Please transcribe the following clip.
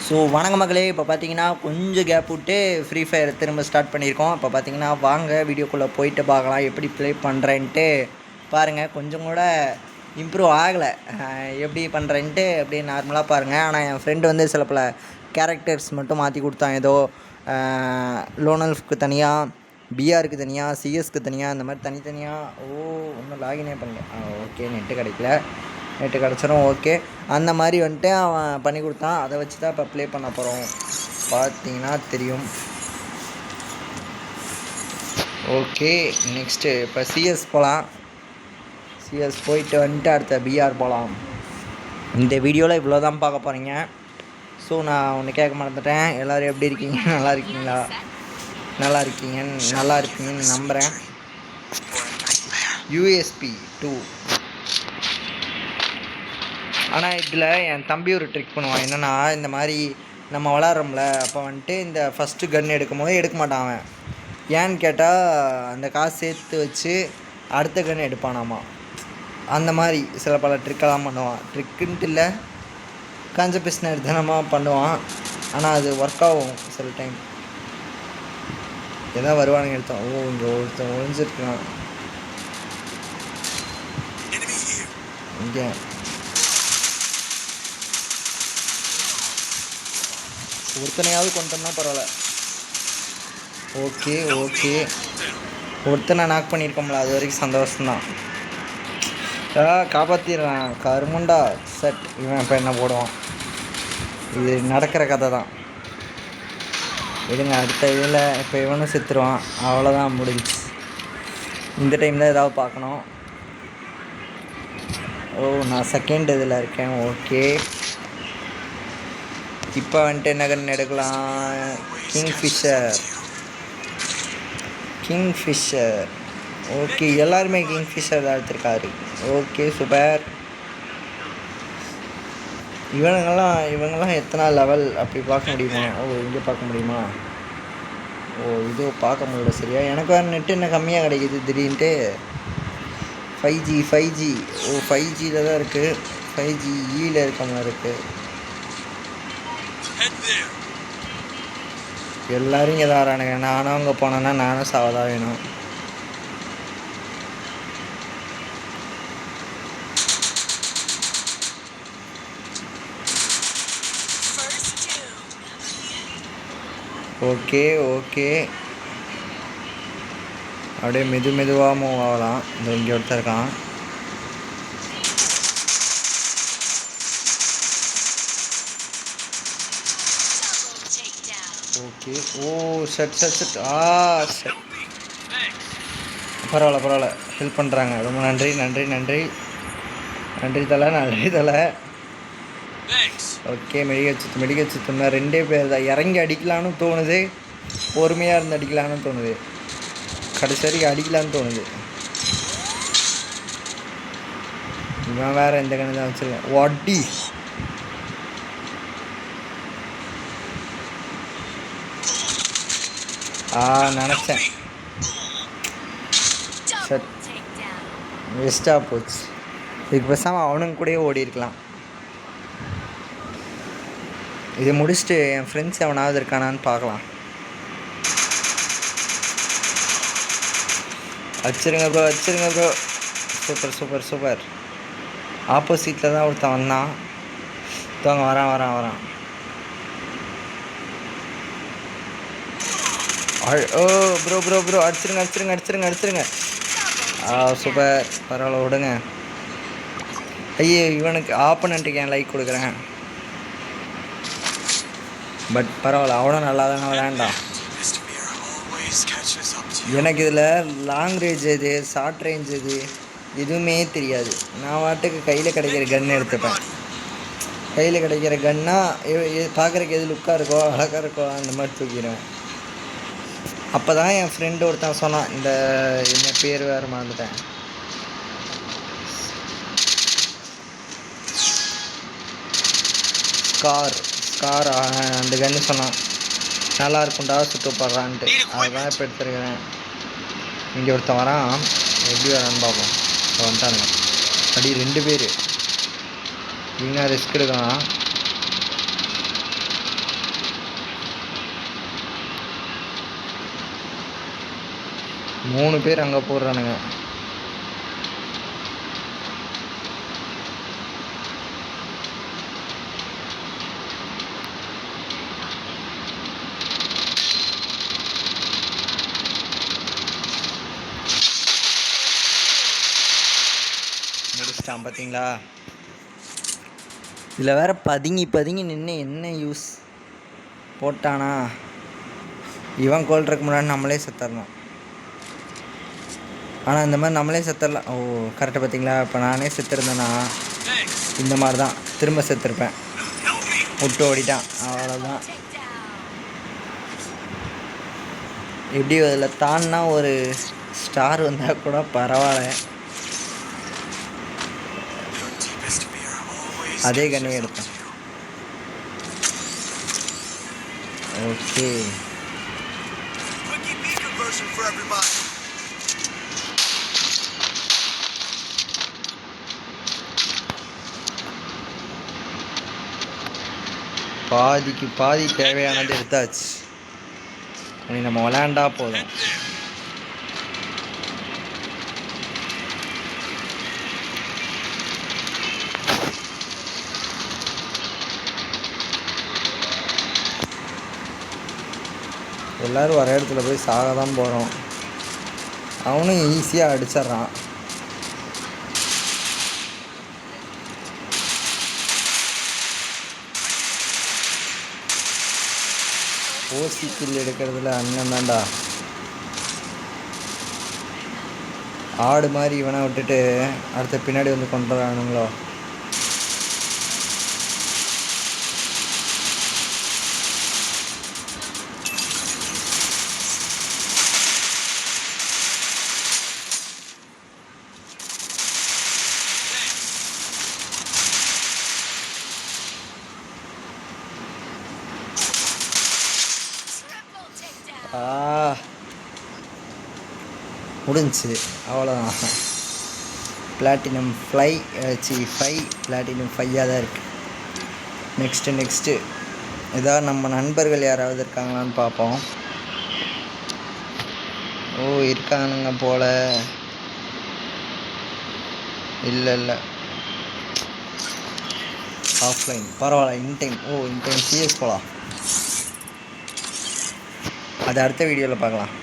So வணக்க மக்களே, இப்போ பார்த்தீங்கன்னா கொஞ்சம் கேப் விட்டு ஃப்ரீ ஃபயர் திரும்ப ஸ்டார்ட் பண்ணியிருக்கோம். இப்போ பார்த்தீங்கன்னா வாங்க வீடியோக்குள்ளே போயிட்டு பார்க்கலாம் எப்படி ப்ளே பண்ணுறேன்ட்டு. பாருங்கள், கொஞ்சம் கூட இம்ப்ரூவ் ஆகலை. எப்படி பண்ணுறேன்ட்டு அப்படியே நார்மலாக பாருங்கள். ஆனால் என் ஃப்ரெண்டு வந்து சில பல கேரக்டர்ஸ் மட்டும் மாற்றி கொடுத்தான். ஏதோ லோனல்ஃப்க்கு தனியாக, பிஆருக்கு தனியாக, சிஎஸ்க்கு தனியாக, இந்த மாதிரி தனித்தனியாக. இன்னும் லாகினே பண்ணல. ஓகே, நெட்டு கிடைக்கல. நெட்டு கிடச்சிரும். ஓகே, அந்த மாதிரி வந்துட்டு அவன் பண்ணி கொடுத்தான். அதை வச்சு தான் இப்போ ப்ளே பண்ண போகிறோம். பார்த்தீங்கன்னா தெரியும். ஓகே, நெக்ஸ்ட்டு இப்போ சிஎஸ் போகலாம். சிஎஸ் போயிட்டு வந்துட்டு அடுத்த பிஆர் போகலாம். இந்த வீடியோவில் இவ்வளோ தான் பார்க்க போகிறீங்க. ஸோ நான் ஒன்று கேட்க மறந்துட்டேன். எல்லோரும் எப்படி இருக்கீங்க? நல்லா இருக்கீங்களா? நல்லா இருப்பீங்கன்னு நம்புகிறேன். யூஎஸ்பி 2. ஆனால் இதில் என் தம்பி ஒரு ட்ரிக் பண்ணுவான். என்னென்னா, இந்த மாதிரி நம்ம விளாட்றோம்ல, அப்போ வந்துட்டு இந்த ஃபஸ்ட்டு கன் எடுக்கும் போது எடுக்க மாட்டான் அவன். ஏன்னு கேட்டால் அந்த காசு சேர்த்து வச்சு அடுத்த கன் எடுப்பானாமா. அந்த மாதிரி சில பல ட்ரிக்கெல்லாம் பண்ணுவான். ட்ரிக்குன்ட்டு இல்லை, காஞ்ச பிஸ்ன எடுத்தனமாக பண்ணுவான். ஆனால் அது ஒர்க் ஆகும் சில டைம். எதாவது வருவானுங்க எடுத்தான். இங்கே ஒருத்தன் ஒழிஞ்சிருக்கான். இங்கே ஒருத்தனையாவது கொண்டோம்னா பரவாயில்ல. ஓகே, ஒருத்தனை நாக் பண்ணியிருக்கோம்ல, அது வரைக்கும் சந்தோஷம்தான். காப்பாற்றிடுறான் கருமுண்டா செட். இவன் இப்போ என்ன போடுவான்? இது நடக்கிற கதை தான். விடுங்க, அடுத்த இதில் இப்போ இவனும் செத்துருவான். அவ்வளோதான், முடிஞ்சிச்சு. இந்த டைம் தான் ஏதாவது பார்க்கணும். நான் செகண்ட் இதில் இருக்கேன். ஓகே, இப்போ வந்துட்டு என்ன கன் எடுக்கலாம்? கிங்ஃபிஷர். ஓகே, எல்லாருமே கிங்ஃபிஷர் தான் எடுத்துருக்காரு. Okay, super. இவங்கெல்லாம் எத்தனை லெவல் அப்படி பார்க்க முடியுமா? இங்கே பார்க்க முடியுமா? இது பார்க்க முடியல சரியா. எனக்கு வேறு நெட்டு என்ன கம்மியாக கிடைக்கிது திடீர்னுட்டு. 5G 5Gயில் தான் இருக்குது. 5Gயில் இருக்க மாதிரி இருக்குது. எல்லோரும் இங்கே தான் வரானுங்க. நானும் அங்கே போனேன்னா நானும் சாவதான் வேணும். ஓகே, அப்படியே மெதுவாக மூவ் ஆகலாம். இங்கே ஒருத்தர் இருக்கான். Okay, set. பரவாயில்ல, ஹெல்ப் பண்ணுறாங்க. ரொம்ப நன்றி தலை. ஓகே, மெடிக்கல் ரெண்டே பேர் தான். இறங்கி அடிக்கலான்னு தோணுது, பொறுமையாக இருந்து அடிக்கலான்னு தோணுது, கடைசி வரைக்கும் அடிக்கலான்னு தோணுது. இவன் வேறு எந்த கணக்கு தான் வச்சுருக்கேன். வாட்டி நினச்சேன். சட், வேஸ்ட்டாக போச்சு. இதுக்கு பேசாமல் அவனுங்க கூடயே ஓடி இருக்கலாம். இதை முடிச்சுட்டு என் ஃப்ரெண்ட்ஸ் எவனாவது இருக்கானான்னு பார்க்கலாம். வச்சுருங்க ப்ரோ. சூப்பர். ஆப்போசிட்டில் தான் ஒருத்தன் வந்தான். வரான். ப்ரோ அடிச்சிருங்க. சூப்பர், பரவாயில்ல, விடுங்க. ஐயோ, இவனுக்கு ஆப்பனண்ட்டுக்கு என் லைக் கொடுக்குறேன். பட் பரவாயில்ல, அவனும் நல்லா தானே விளையாண்டான். எனக்கு இதில் லாங் ரேஞ்ச் எது, ஷார்ட் ரேஞ்ச் எது எதுவுமே தெரியாது. நான் வாட்டுக்கு கையில் கிடைக்கிற கன் எடுத்துப்பேன். கையில் கிடைக்கிற கன்னா பார்க்குறக்கு எது லுக்காக இருக்கோ, அழகாக இருக்கோ, அந்த மாதிரி தூக்கிடுவேன். அப்போ தான் என் ஃப்ரெண்டு ஒருத்தன் சொன்னான். என்ன பேர் வேறு மறந்துட்டேன். ஸ்கார் அந்த கன்று சொன்னான். நல்லா இருக்கும்டா, சுட்டுப்படுறான்ட்டு. அதுதான் இப்போ எடுத்துருக்கிறேன். இங்கே ஒருத்தன் வரான். எப்படி வரான்னு பார்ப்போம். வந்துட்டானுங்க. அடி 2 பேர். வீணாக ரிஸ்க் எடுக்கலாம். 3 பேர் அங்கே போடுறானுங்க. முடிச்சிட்டான் பார்த்தீங்களா? இதில் வேற பதுங்கி நின்று என்ன யூஸ்? போட்டானா இவன் கொல்றதுக்கு முன்னாடி நம்மளே செத்துடணும். ஆனால் இந்த மாதிரி நம்மளே செத்துடலாம். ஓ கரெக்டாக பார்த்தீங்களா? இப்போ நானே செத்துருந்தேன்னா இந்த மாதிரி தான் திரும்ப செத்துருப்பேன். விட்டு ஓடிட்டான், அவ்வளோதான். எப்படி அதில் தான்னா ஒரு ஸ்டார் வந்தால் கூட பரவாயில்ல. அதே கண்ணே எடுப்பேன். ஓகே, பாதிக்கு பாதி தேவையானது எடுத்தாச்சு. நம்ம விளையாண்டா போதும். எல்லோரும் வர இடத்துல போய் சாக தான் போகிறோம். அவனும் ஈஸியாக அடிச்சிட்றான். ஓசி கில் எடுக்கிறதுல அண்ணன் தான்டா. ஆடு மாதிரி இவனை விட்டுட்டு அடுத்த பின்னாடி வந்து கொண்டு வரானுங்களோ. முடிஞ்சிச்சு, அவ்வளோதான். பிளாட்டினம் ஃபைவ் பிளாட்டினம் 5ஆக தான் இருக்குது. நெக்ஸ்ட்டு ஏதாவது நம்ம நண்பர்கள் யாராவது இருக்காங்களான்னு பார்ப்போம். ஓ இருக்கானுங்க போல். இல்லை ஆஃப்லைன் பரவாயில்ல. இன்டைம் சிஎஸ் போகலாம். அது அடுத்த வீடியோவில் பார்க்கலாம்.